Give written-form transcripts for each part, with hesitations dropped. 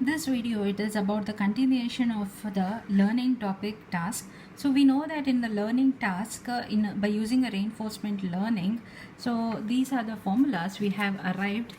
This video it is about the continuation of the learning topic task. So we know that in the learning task by using a reinforcement learning, so these are the formulas we have arrived.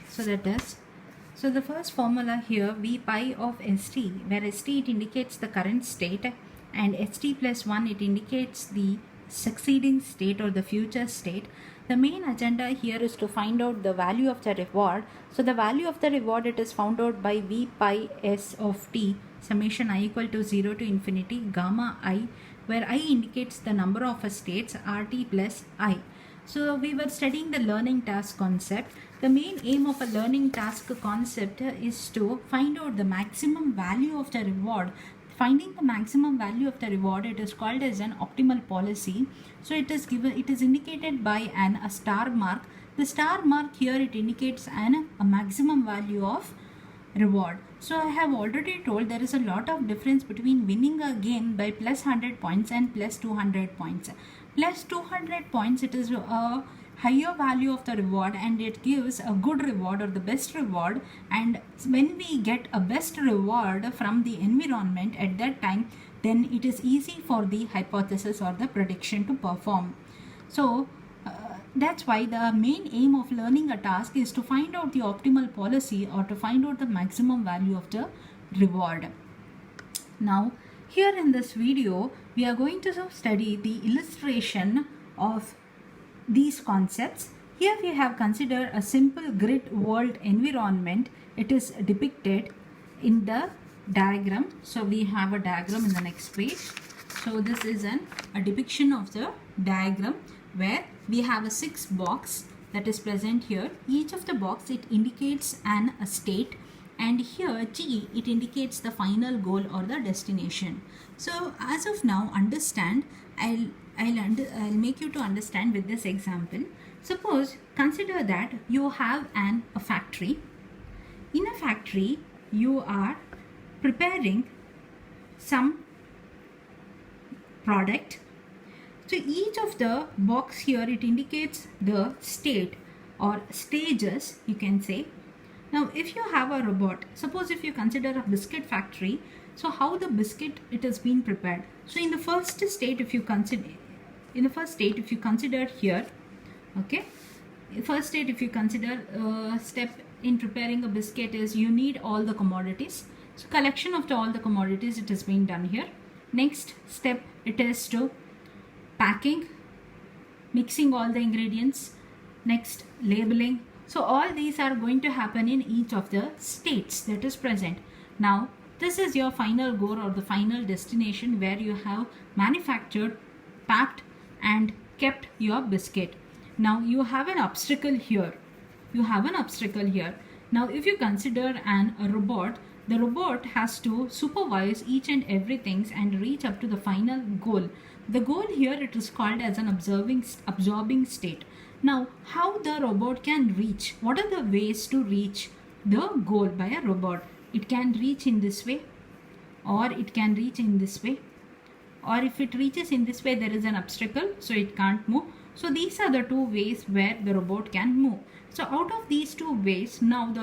So the first formula here, V pi of st, where st it indicates the current state and st plus 1 it indicates the succeeding state or the future state. The main agenda here is to find out the value of the reward. So the value of the reward, it is found out by V pi s of t summation I equal to 0 to infinity gamma I, where I indicates the number of states rt plus I. So we were studying the learning task concept. The main aim of a learning task concept is to find out the maximum value of the reward. Finding the maximum value of the reward, it is called as an optimal policy. So it is indicated by a star mark. The star mark here, it indicates a maximum value of reward. So I have already told there is a lot of difference between winning a game by plus 100 points and plus 200 points. Plus 200 points, it is a higher value of the reward and it gives a good reward or the best reward, and when we get a best reward from the environment at that time, then it is easy for the hypothesis or the prediction to perform. So that's why the main aim of learning a task is to find out the optimal policy or to find out the maximum value of the reward. Now here in this video we are going to study the illustration of these concepts. Here we have considered a simple grid world environment. It is depicted in the diagram. So we have a diagram in the next page. So this is a depiction of the diagram where we have a 6 box that is present here. Each of the box, it indicates a state, and here G, it indicates the final goal or the destination. So as of now, understand, I'll make you to understand with this example. Suppose, consider that you have a factory. In a factory, you are preparing some product. So each of the box here, it indicates the state or stages, you can say. Now if you have a robot, suppose if you consider a biscuit factory, so how the biscuit it has been prepared. So in the first state, if you consider here, okay, first state, if you consider step in preparing a biscuit is you need all the commodities. So collection of all the commodities, it has been done here. Next step, it is to packing, mixing all the ingredients, next labeling. So all these are going to happen in each of the states that is present. Now this is your final goal or the final destination where you have manufactured, packed and kept your biscuit. Now you have an obstacle here. Now if you consider a robot, the robot has to supervise each and everything and reach up to the final goal. The goal here, it is called as an absorbing state. Now how the robot can reach? What are the ways to reach the goal by a robot? It can reach in this way, or it can reach in this way, or if it reaches in this way, there is an obstacle, so it can't move. So these are the 2 ways where the robot can move. So out of these 2 ways, now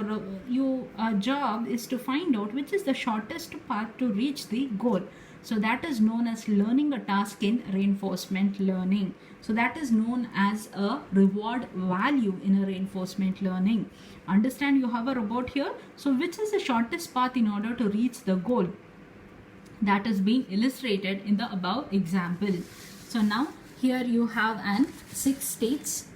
your job is to find out which is the shortest path to reach the goal. So that is known as learning a task in reinforcement learning. So that is known as a reward value in a reinforcement learning. Understand, you have a robot here. So which is the shortest path in order to reach the goal? That is being illustrated in the above example. So now here you have 6 states.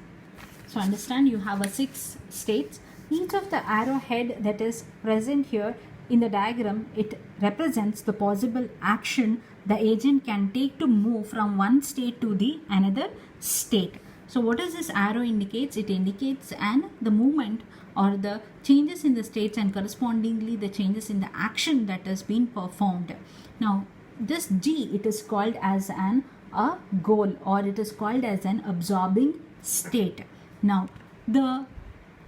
So understand, you have a 6 states. Each of the arrowhead that is present here in the diagram, it represents the possible action the agent can take to move from one state to the another state. So what does this arrow indicates? It indicates the movement or the changes in the states and correspondingly the changes in the action that has been performed. Now this G, it is called as a goal, or it is called as an absorbing state. Now the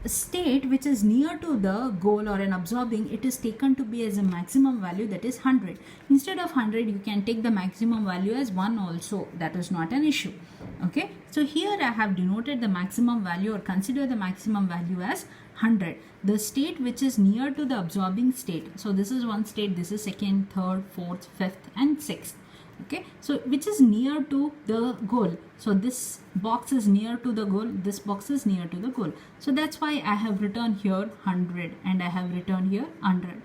state which is near to the goal or an absorbing, it is taken to be as a maximum value, that is 100. Instead of 100, you can take the maximum value as 1 also. That is not an issue. Okay, so here I have denoted the maximum value or consider the maximum value as 100. The state which is near to the absorbing state. So this is one state, this is second, third, fourth, fifth and sixth. Okay, so which is near to the goal. So this box is near to the goal, this box is near to the goal. So that's why I have written here 100 and I have written here 100.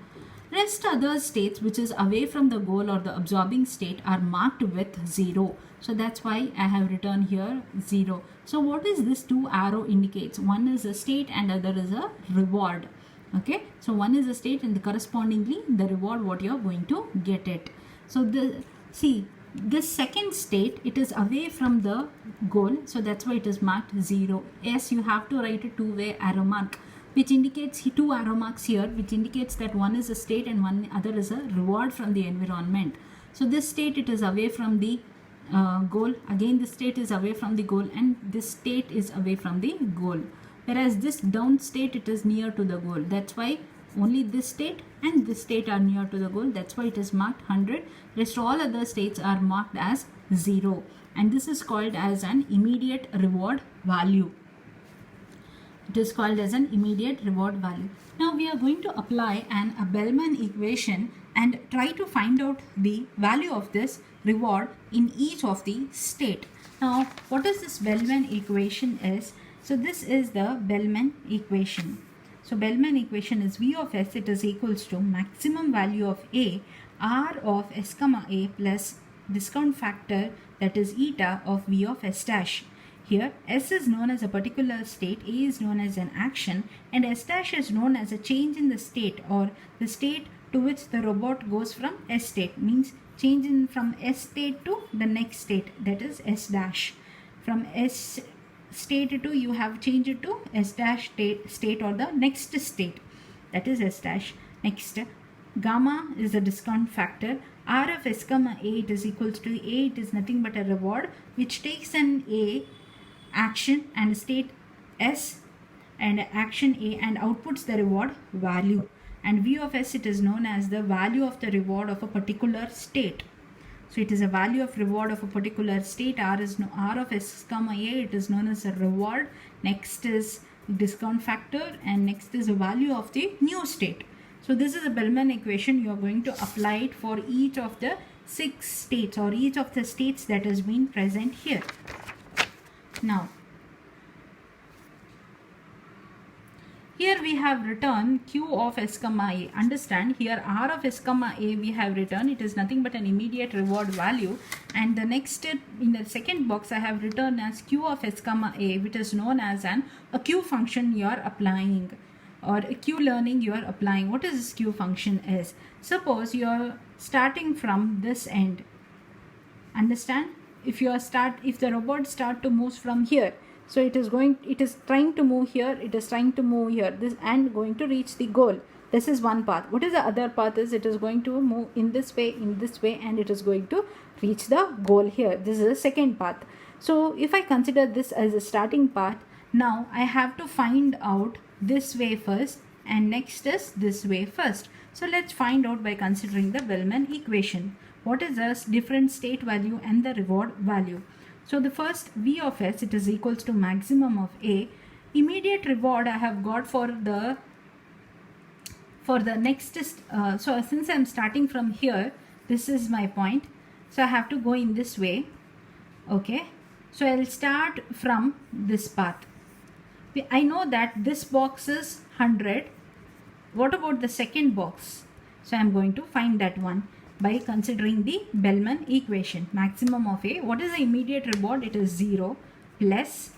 Rest other states which is away from the goal or the absorbing state are marked with 0. So that's why I have written here 0. So what is this 2 arrow indicates? One is a state and other is a reward. Okay, so one is a state and correspondingly the reward what you are going to get it. So see this second state, it is away from the goal, so that's why it is marked 0. Yes, you have to write a two-way arrow mark which indicates two arrow marks here, which indicates that one is a state and one other is a reward from the environment. So this state, it is away from the goal. Again this state is away from the goal and this state is away from the goal, whereas this down state, it is near to the goal. That's why only this state and this state are near to the goal. That's why it is marked 100. Rest all other states are marked as 0, and this is called as an immediate reward value. It is called as an immediate reward value. Now we are going to apply a Bellman equation and try to find out the value of this reward in each of the state. Now what is this Bellman equation is? So this is the Bellman equation. So Bellman equation is V of S, it is equals to maximum value of A, R of S comma A plus discount factor, that is eta of V of S dash. Here S is known as a particular state, A is known as an action, and S dash is known as a change in the state or the state to which the robot goes from S state, means change in from S state to the next state, that is S dash. From S state to you have changed it to S dash state or the next state, that is S dash. Next, gamma is the discount factor. R of S comma A, it is equals to A, it is nothing but a reward which takes an A action and state S and action A and outputs the reward value, and V of S, it is known as the value of the reward of a particular state. So it is a value of reward of a particular state. R of S comma A, it is known as a reward. Next is discount factor and next is a value of the new state. So this is a Bellman equation. You are going to apply it for each of the 6 states or each of the states that has been present here. Now here we have written Q of S comma A. Understand, here R of S comma A we have written, it is nothing but an immediate reward value, and the next step in the second box I have written as Q of S comma A, which is known as a Q function you are applying or a Q learning you are applying. What is this Q function is? Suppose you are starting from this end. Understand, if the robot start to move from here, so it is trying to move here, it is trying to move here, this and going to reach the goal. This is one path. What is the other path is? It is going to move in this way, and it is going to reach the goal here. This is the second path. So if I consider this as a starting path, now I have to find out this way first and next is this way first. So let's find out by considering the Bellman equation. What is the different state value and the reward value? So the first V of S, it is equals to maximum of A. Immediate reward I have got for the next, so since I am starting from here, this is my point, so I have to go in this way. Okay, so I will start from this path. I know that this box is 100. What about the second box? So I am going to find that one by considering the Bellman equation. Maximum of A, what is the immediate reward? It is 0 plus,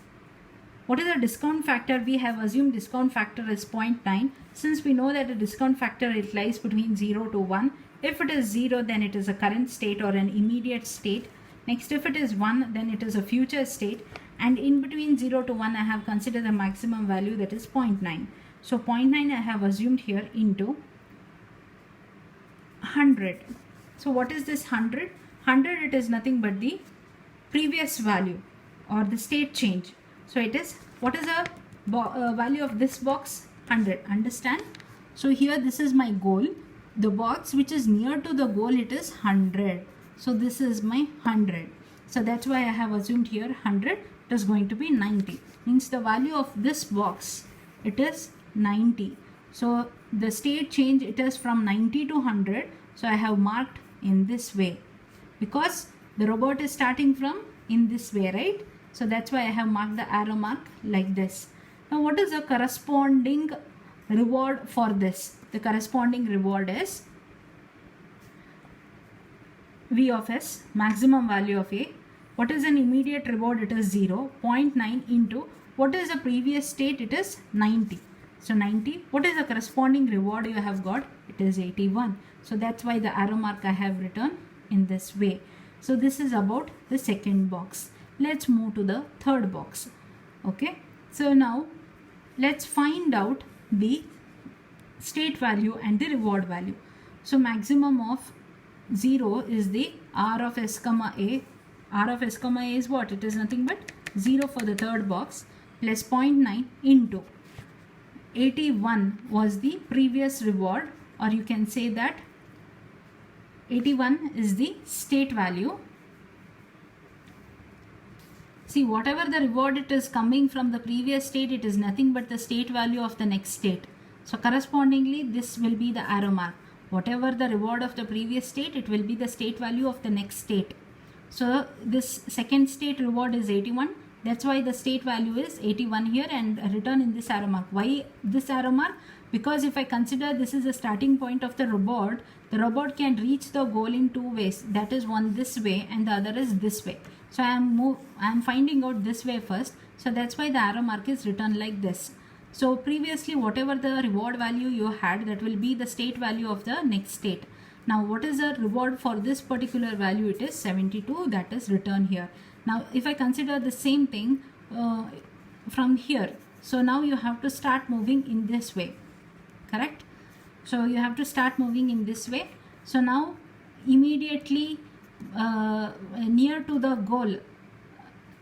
what is the discount factor? We have assumed discount factor is 0.9. Since we know that the discount factor, it lies between 0 to 1. If it is 0, then it is a current state or an immediate state. Next, if it is 1, then it is a future state. And in between 0 to 1, I have considered the maximum value, that is 0.9. So 0.9 I have assumed here into 100. So what is this 100? 100, it is nothing but the previous value or the state change. So it is, what is the value of this box? 100. Understand? So here this is my goal. The box which is near to the goal, it is 100. So this is my 100. So that's why I have assumed here 100. It is going to be 90. Means the value of this box, it is 90. So the state change, it is from 90 to 100. So I have marked in this way because the robot is starting from in this way, right? So that's why I have marked the arrow mark like this. Now what is the corresponding reward for this? The corresponding reward is V of S, maximum value of A. What is an immediate reward? It is 0. 0.9 into what is the previous state? It is 90. So 90. What is the corresponding reward you have got? It is 81. So that's why the arrow mark I have written in this way. So this is about the second box. Let's move to the third box. Okay. So now let's find out the state value and the reward value. So maximum of 0 is the R of S comma A. R of S comma A is what? It is nothing but 0 for the third box plus 0.9 into 81 was the previous reward, or you can say that 81 is the state value. See, whatever the reward it is coming from the previous state, it is nothing but the state value of the next state. So correspondingly, this will be the arrow mark. Whatever the reward of the previous state, it will be the state value of the next state. So this second state reward is 81. That's why the state value is 81 here and written in this arrow mark. Why this arrow mark? Because if I consider this is the starting point of the robot can reach the goal in two ways. That is one this way and the other is this way. So I am finding out this way first. So that's why the arrow mark is written like this. So previously whatever the reward value you had, that will be the state value of the next state. Now what is the reward for this particular value? It is 72, that is written here. Now if I consider the same thing from here, so now you have to start moving in this way, correct? So you have to start moving in this way. So now immediately near to the goal,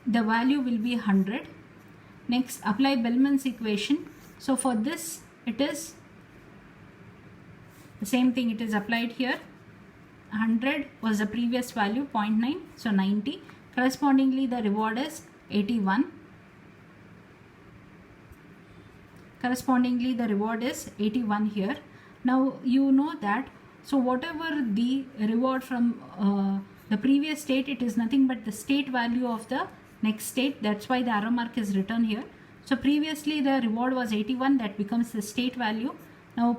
the value will be 100. Next, apply Bellman's equation. So for this, it is the same thing, it is applied here. 100 was the previous value, 0.9, so 90. Correspondingly, the reward is 81. Correspondingly, the reward is 81 here. Now, you know that, so whatever the reward from the previous state, it is nothing but the state value of the next state. That's why the arrow mark is written here. So previously the reward was 81, that becomes the state value. Now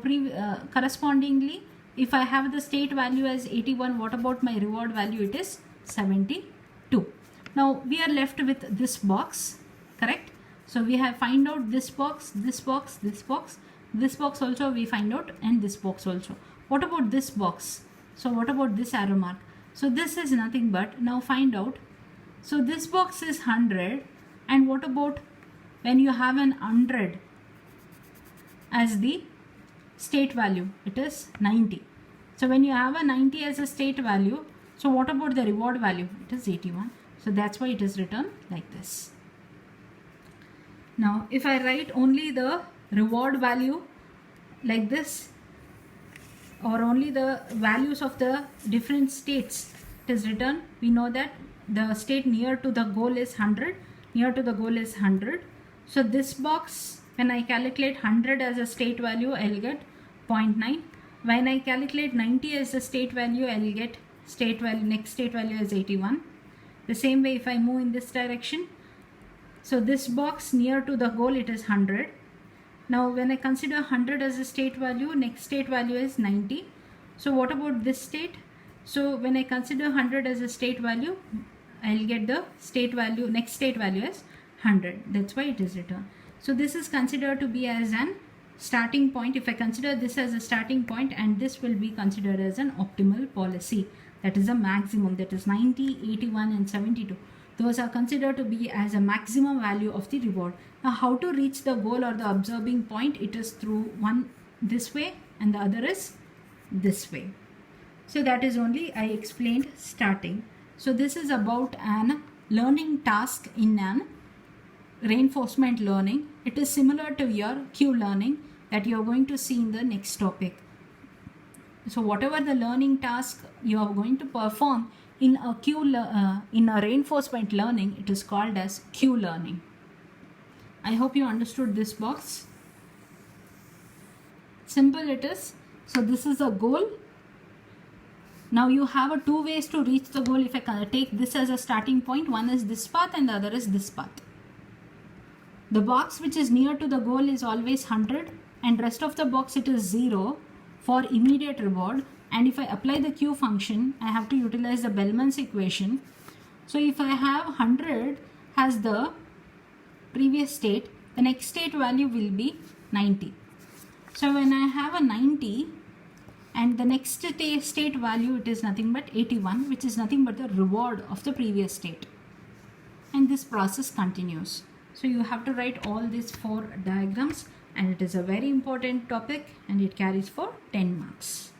correspondingly, if I have the state value as 81, what about my reward value? It is 72. Now we are left with this box, correct? So we have find out this box, this box, this box, this box also we find out, and this box also. What about this box? So what about this arrow mark? So this is nothing but, now find out. So this box is 100, and what about when you have an 100 as the state value? It is 90. So when you have a 90 as a state value, so what about the reward value? It is 81. So that's why it is written like this. Now if I write only the reward value like this, or only the values of the different states, it is written, we know that the state near to the goal is 100, near to the goal is 100. So this box, when I calculate 100 as a state value, I'll get 0.9. When I calculate 90 as the state value, I'll get state value, next state value is 81. The same way if I move in this direction, so this box near to the goal, it is 100. Now when I consider 100 as a state value, next state value is 90. So what about this state? So when I consider 100 as a state value, I'll get the state value, next state value as 100. That's why it is written. So this is considered to be as an starting point. If I consider this as a starting point, and this will be considered as an optimal policy, that is a maximum, that is 90, 81 and 72. Those are considered to be as a maximum value of the reward. Now how to reach the goal or the observing point? It is through one this way and the other is this way. So that is only I explained starting. So this is about an learning task in an reinforcement learning. It is similar to your Q learning that you are going to see in the next topic. So whatever the learning task you are going to perform in a in a reinforcement learning, it is called as Q learning. I hope you understood this box. Simple it is. So this is a goal. Now you have two ways to reach the goal. If I take this as a starting point, one is this path and the other is this path. The box which is near to the goal is always 100 and rest of the box it is 0 for immediate reward. And if I apply the Q function, I have to utilize the Bellman's equation. So if I have 100 as the previous state, the next state value will be 90. So when I have a 90 and the next state value, it is nothing but 81, which is nothing but the reward of the previous state. And this process continues. So you have to write all these 4 diagrams, and it is a very important topic and it carries for 10 marks.